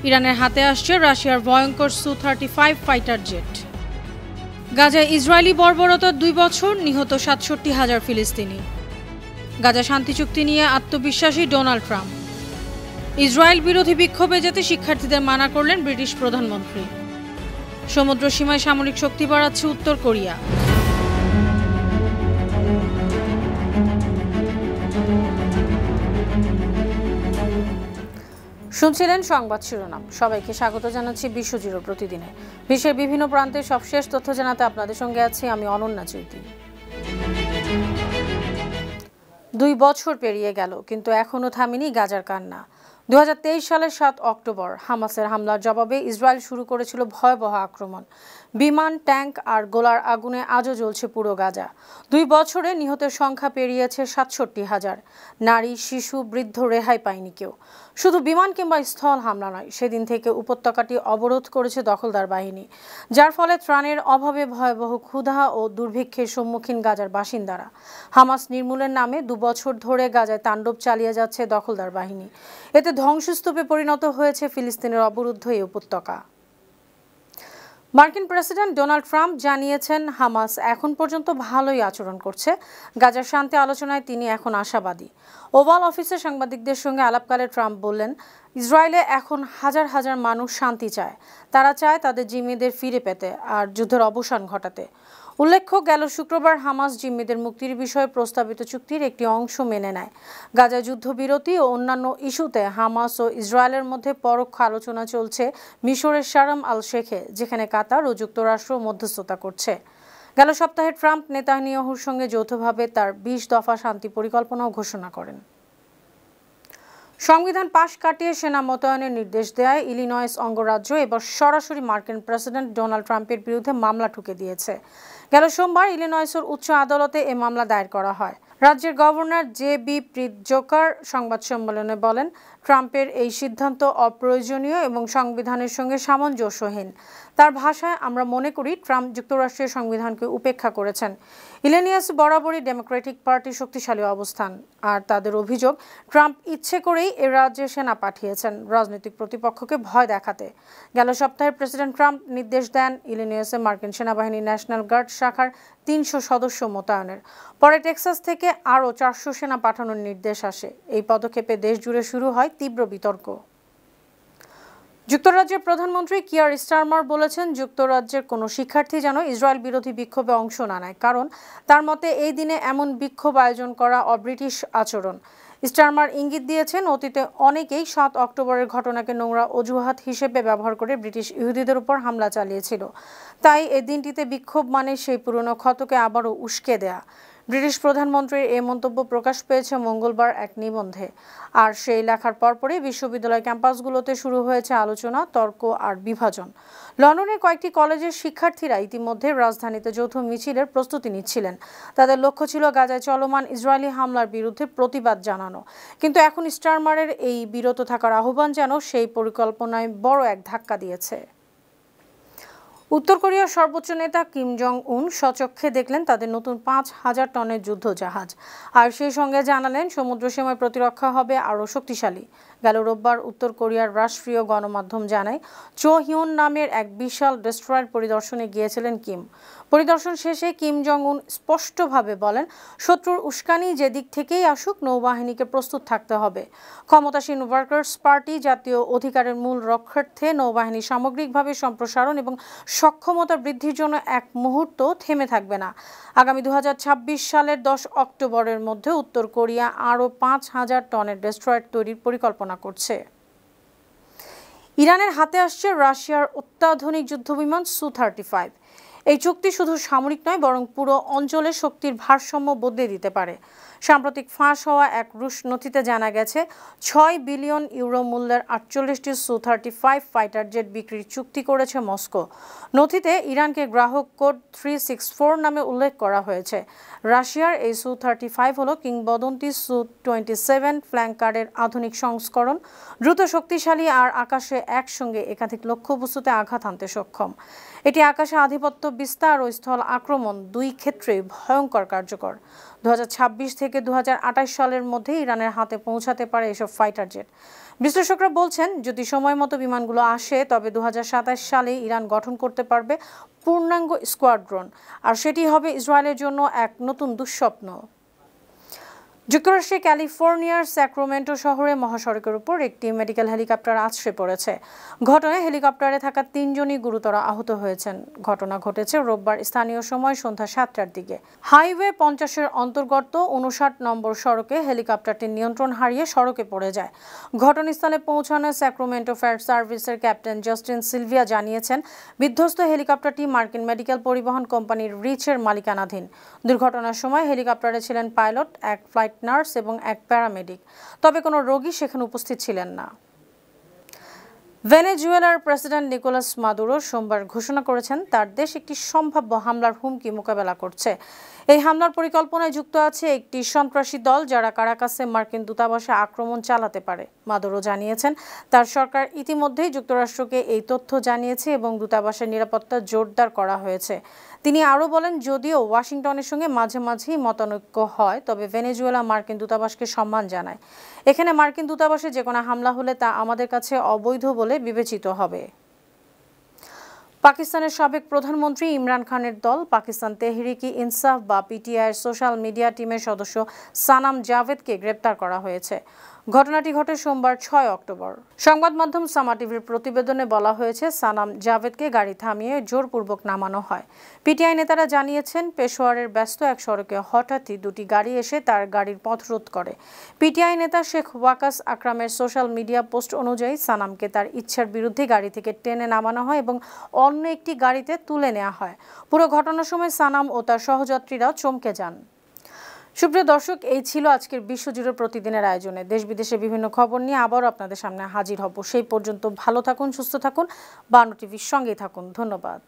ইরানের হাতে আসছে রাশিয়ার ভয়ঙ্কর সু-35 ফাইটার জেট। গাজায় ইসরায়েলি বর্বরতার 2 বছর, নিহত ৬৭,০০০ ফিলিস্তিনি। গাজা শান্তি চুক্তি নিয়ে আত্মবিশ্বাসী ডোনাল্ড ট্রাম্প। ইসরায়েল বিরোধী বিক্ষোভে যেতে শিক্ষার্থীদের মানা করলেন ব্রিটিশ প্রধানমন্ত্রী। সমুদ্র সীমায় সামরিক শক্তি বাড়াচ্ছে উত্তর কোরিয়া। শুনছিলেন সংবাদ শিরোনাম। সবাইকে স্বাগত জানাচ্ছি বিশ্বজুড়ে প্রতিদিনে বিশ্বের বিভিন্ন প্রান্তের সবশেষ তথ্য জানাতে আপনাদের সঙ্গে আছি আমি অনন্যা চৈতি। 2 বছর পেরিয়ে গেল, কিন্তু এখনও থামেনি গাজার কান্না। 2023 সালের 7 অক্টোবর হামাসের হামলার জবাবে ইসরায়েল শুরু করেছিল ভয়াবহ আক্রমণ। বিমান, ট্যাঙ্ক আর গোলার আগুনে আজও জ্বলছে পুরো গাজা। 2 বছরে নিহতের সংখ্যা পেরিয়েছে 67,000। নারী, শিশু, বৃদ্ধ রেহাই পায়নি কেউ। শুধু বিমান কিংবা স্থল হামলা নয়, সেদিন থেকে উপত্যকাটি অবরোধ করেছে দখলদার বাহিনী, যার ফলে ত্রাণের অভাবে ভয়াবহ ক্ষুধা ও দুর্ভিক্ষের সম্মুখীন গাজার বাসিন্দারা। হামাস নির্মূলের নামে 2 বছর ধরে গাজায় তাণ্ডব চালিয়ে যাচ্ছে দখলদার বাহিনী। এতে ধ্বংসস্তূপে পরিণত হয়েছে ফিলিস্তিনের অবরুদ্ধ এই উপত্যকা। মার্কিন প্রেসিডেন্ট ডোনাল্ড ট্রাম্প জানিয়েছেন হামাস এখন পর্যন্ত ভালোই আচরণ করছে। গাজার শান্তি আলোচনায় তিনি এখন আশাবাদী। ওভাল অফিসে সাংবাদিকদের সঙ্গে আলাপকালে ট্রাম্প বললেন, ইসরায়েলে এখন হাজার হাজার মানুষ শান্তি চায়। তারা চায় তাদের জিম্মিদের ফিরে পেতে আর যুদ্ধের অবসান ঘটাতে। উল্লেখ্য, গেল শুক্রবার হামাস জিম্মিদের মুক্তির বিষয়ে প্রস্তাবিত চুক্তির একটি অংশ মেনে নেয়। গাজা যুদ্ধবিরতি ও অন্যান্য ইস্যুতে হামাস ও ইসরায়েলের মধ্যে পরোক্ষ আলোচনা চলছে মিশরের শারম আল শেখে, যেখানে কাতার ও যুক্তরাষ্ট্র মধ্যস্থতা করছে। গেল সপ্তাহে ট্রাম্প নেতানিয়াহুর সঙ্গে যৌথভাবে তার 20 দফা শান্তি পরিকল্পনাও ঘোষণা করেন। সংবিধান পাশ কাটিয়ে সেনা মোতায়েনের নির্দেশ দেয় ইলিনয়েস অঙ্গরাজ্য এবার সরাসরি মার্কিন প্রেসিডেন্ট ডোনাল্ড ট্রাম্পের বিরুদ্ধে মামলা ঠুকে দিয়েছে। গেল সোমবার ইলিনয়েসের উচ্চ আদালতে এ মামলা দায়ের করা হয়। রাজ্যের গভর্নর জে.বি. প্রিটজকার সংবাদ সম্মেলনে বলেন, ট্রাম্পের এই সিদ্ধান্ত অপ্রয়োজনীয় এবং সংবিধানের সঙ্গে সামঞ্জস্যহীন। তার ভাষায়, আমরা মনে করি ট্রাম্প যুক্তরাষ্ট্রের সংবিধানকে উপেক্ষা করেছেন। ইলিনয়েস বরাবরই ডেমোক্রেটিক পার্টির শক্তিশালী অবস্থান, আর তাদের অভিযোগ ট্রাম্প ইচ্ছে করেই এ রাজ্যে সেনা পাঠিয়েছেন রাজনৈতিক প্রতিপক্ষকে ভয় দেখাতে। গেল সপ্তাহে প্রেসিডেন্ট ট্রাম্প নির্দেশ দেন ইলিনয়েসে মার্কিন সেনাবাহিনীর ন্যাশনাল গার্ড শাখার 300 সদস্য মোতায়েনের। পরে টেক্সাস থেকে আরও 400 সেনা পাঠানোর নির্দেশ আসে। এই পদক্ষেপে দেশ জুড়ে শুরু হয় তীব্র বিতর্ক। যুক্তরাজ্যের প্রধানমন্ত্রী কিয়ার স্টারমার বলেছেন, যুক্তরাজ্যের কোনো শিক্ষার্থী যেন ইসরায়েল বিরোধী বিক্ষোভে অংশ না নেয়, কারণ তার মতে এই দিনে এমন বিক্ষোভ আয়োজন করা অব্রিটিশ আচরণ। স্টারমার ইঙ্গিত দিয়েছেন, অতীতে অনেকেই 7 অক্টোবরের ঘটনাকে নোংরা অজুহাত হিসেবে ব্যবহার করে ব্রিটিশ ইহুদিদের উপর হামলা চালিয়েছিল। তাই এই দিনটিতে বিক্ষোভ মানে সেই পুরনো ক্ষতকে আবারও উস্কে দেয়া। ব্রিটিশ প্রধানমন্ত্রীর এই মন্তব্য প্রকাশ পেয়েছে মঙ্গলবার এক নিবন্ধে। আর সেই লেখার পরপরই বিশ্ববিদ্যালয় ক্যাম্পাসগুলোতে শুরু হয়েছে আলোচনা, তর্ক আর বিভাজন। লন্ডনের কয়েকটি কলেজের শিক্ষার্থীরা ইতিমধ্যে রাজধানীতে যৌথ মিছিলের প্রস্তুতি নিচ্ছিলেন। তাদের লক্ষ্য ছিল গাজায় চলমান ইসরায়েলি হামলার বিরুদ্ধে প্রতিবাদ জানানো। কিন্তু এখন স্টারমারের এই বিরত থাকার আহ্বান যেন সেই পরিকল্পনায় বড় এক ধাক্কা দিয়েছে। উত্তর কোরিয়ার সর্বোচ্চ নেতা কিম জং উন স্বচক্ষে দেখলেন তাদের নতুন 5,000 টনের যুদ্ধ জাহাজ, আর সেই সঙ্গে জানালেন সমুদ্র সীমায় প্রতিরক্ষা হবে আরও শক্তিশালী। গেল রোববার উত্তর কোরিয়ার রাষ্ট্রীয় গণমাধ্যম জানায়, চো হিউন নামের এক বিশাল ডেস্ট্রয়ার পরিদর্শনে গিয়েছিলেন কিম। পরিদর্শন শেষে কিম জং উন স্পষ্টভাবে বলেন, শত্রুর উস্কানি যে দিক থেকেই আসুক, নৌবাহিনীকে প্রস্তুত থাকতে হবে। ক্ষমতাসীন ওয়ার্কার্স পার্টি জাতীয় অধিকারের মূল রক্ষার্থে নৌবাহিনী সামগ্রিকভাবে সম্প্রসারণ এবং সক্ষমতা বৃদ্ধির জন্য এক মুহূর্ত থেমে থাকবে না। আগামী 2026 সালের 10 অক্টোবরের মধ্যে উত্তর কোরিয়া আরও 5,000 টনের ডেস্ট্রয়ার তৈরির পরিকল্পনা করছে। ইরানের হাতে আসছে রাশিয়ার অত্যাধুনিক যুদ্ধবিমান সু-35। এই চুক্তি শুধু সামরিক নয়, বরং পুরো অঞ্চলে শক্তির ভারসাম্য বদলে দিতে পারে। সাম্প্রতিক ফাঁস হওয়া এক রুশ নথিতে জানা গেছে, 6 বিলিয়ন ইউরো মূল্যের 48টি সু-35 ফাইটার জেট বিক্রির চুক্তি করেছে মস্কো। নথিতে ইরানকে গ্রাহক কোড 364 নামে উল্লেখ করা হয়েছে। রাশিয়ার এই সু-35 হল কিংবদন্তি সু-27 ফ্ল্যাঙ্কারের আধুনিক সংস্করণ, দ্রুত, শক্তিশালী আর আকাশে একসঙ্গে একাধিক লক্ষ্যবস্তুতে আঘাত হানতে সক্ষম। এটি আকাশে আধিপত্য বিস্তার ও স্থল আক্রমণ দুই ক্ষেত্রেই ভয়ঙ্কর কার্যকর। 2026 থেকে 2028 সালের মধ্যে ইরানের হাতে পৌঁছাতে পারে এসব ফাইটার জেট। বিশ্লেষকরা বলছেন, যদি সময় মতো বিমানগুলো আসে তবে 2027 সালে ইরান গঠন করতে পারবে পূর্ণাঙ্গ স্কোয়াড্রন, আর সেটি হবে ইসরায়েলের জন্য এক নতুন দুঃস্বপ্ন। যুক্তরাষ্ট্রের ক্যালিফোর্নিয়ার স্যাক্রামেন্টো শহরে মহাসড়কের উপর একটি মেডিকেল হেলিকপ্টার আছড়ে পড়েছে। ঘটনায় হেলিকপ্টারে থাকা 3 জনই গুরুতর আহত হয়েছেন। ঘটনা ঘটেছে রোববার স্থানীয় সময় সন্ধ্যা 7টার দিকে। হাইওয়ে 50-এর অন্তর্গত 59 নম্বর সড়কে হেলিকপ্টারটি নিয়ন্ত্রণ হারিয়ে সড়কে পড়ে যায়। ঘটনাস্থলে পৌঁছানো স্যাক্রামেন্টো ফায়ার সার্ভিসের ক্যাপ্টেন জাস্টিন সিলভিয়া জানিয়েছেন, বিধ্বস্ত হেলিকপ্টারটি মার্কিন মেডিকেল পরিবহন কোম্পানির রিচের মালিকানাধীন। দুর্ঘটনার সময় হেলিকপ্টারে ছিলেন পাইলট, এক ফ্লাইট নার্স এবং এক প্যারামেডিক, তবে কোনো রোগী সেখানে উপস্থিত ছিলেন না। ভেনেজুয়েলার প্রেসিডেন্ট নিকোলাস মাদুরো সোমবার ঘোষণা করেছেন, তার দেশ একটি সম্ভাব্য হামলার হুমকি মোকাবেলা করছে। এই হামলার পরিকল্পনায় যুক্ত আছে একটি সন্ত্রাসী দল যারা কারাকাসে মার্কিন দূতাবাসে আক্রমণ চালাতে পারে। মাদুরো জানিয়েছেন, তার সরকার ইতিমধ্যেই যুক্তরাষ্ট্রকে এই তথ্য জানিয়েছে এবং দূতাবাসের নিরাপত্তা জোরদার করা হয়েছে। তিনি আরও বলেন, যদিও ওয়াশিংটনের সঙ্গে মাঝে মাঝেই মতানৈক্য হয়, তবে ভেনেজুয়েলা মার্কিন দূতাবাসকে সম্মান জানায়। এখানে মার্কিন দূতাবাসে যে কোনো হামলা হলে তা আমাদের কাছে অবৈধ বলে বিবেচিত হবে। পাকিস্তানের সাবেক প্রধানমন্ত্রী ইমরান খানের দল পাকিস্তান তেহরিকি ইনসাফ বা পিটিআইয়ের সোশ্যাল মিডিয়া টিমের সদস্য সানাম জাভেদকে গ্রেপ্তার করা হয়েছে। ঘটনাটি ঘটে সোমবার 6 অক্টোবর। সংবাদ মাধ্যম সামা টিভির প্রতিবেদনে বলা হয়েছে, সানাম জাভেদকে গাড়ি থামিয়ে জোরপূর্বক নামানো হয়। পিটিআই নেতারা জানিয়েছেন, পেশোয়ারের ব্যস্ত এক সড়কে হঠাৎই দুটি গাড়ি এসে তার গাড়ির পথ রোধ করে। পিটিআই নেতা শেখ ওয়াকাস আকরামের সোশ্যাল মিডিয়া পোস্ট অনুযায়ী সানামকে তার ইচ্ছার বিরুদ্ধে গাড়ি থেকে টেনে নামানো হয় এবং অন্য একটি গাড়িতে তুলে নেওয়া হয়। পুরো ঘটনার সময় সানাম ও তার সহযাত্রীরাও চমকে যান। সুপ্রিয় দর্শক, এই ছিল আজকের বিশ্বজুড়ে প্রতিদিনের আয়োজনে। দেশ বিদেশের বিভিন্ন খবর নিয়ে আবারও আপনাদের সামনে হাজির হব। সেই পর্যন্ত ভালো থাকুন, সুস্থ থাকুন, 52 টিভির সঙ্গেই থাকুন। ধন্যবাদ।